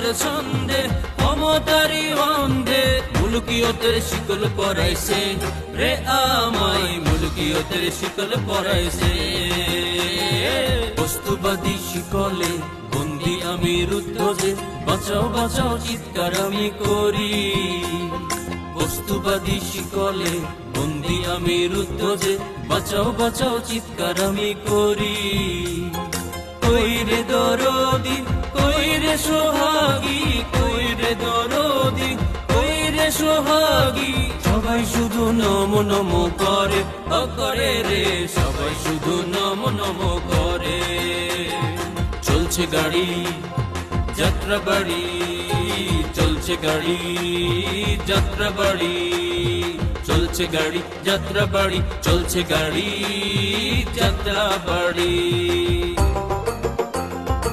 ক্ষমতার ছন্দে, ক্ষমতারই অন্ধে মুলুকিয়তের শিকল পরাইছে রে আমায়, মুলুকিয়তের শিকল পরাইছে। বস্তুবাদী শিকলে বন্দি আমি রুদ্ধ যে, বাঁচাও বাঁচাও চিৎকার আমি করি। বস্তুবাদী শিকলে বন্দি আমি রুদ্ধ যে, বাঁচাও বাঁচাও চিৎকার আমি করি। কই রে দরদি, কই রে সোহাগী, কই রে দরদি, কই রে সোহাগী, সবাই শুধু নম নম করে, করে রে সবাই শুধু নম নম করে। চলছে গাড়ি যাত্রা বাড়ি, চলছে গাড়ি যাত্রা বাড়ি, চলছে গাড়ি যাত্রা বাড়ি, চলছে গাড়ি যাত্রা বাড়ি।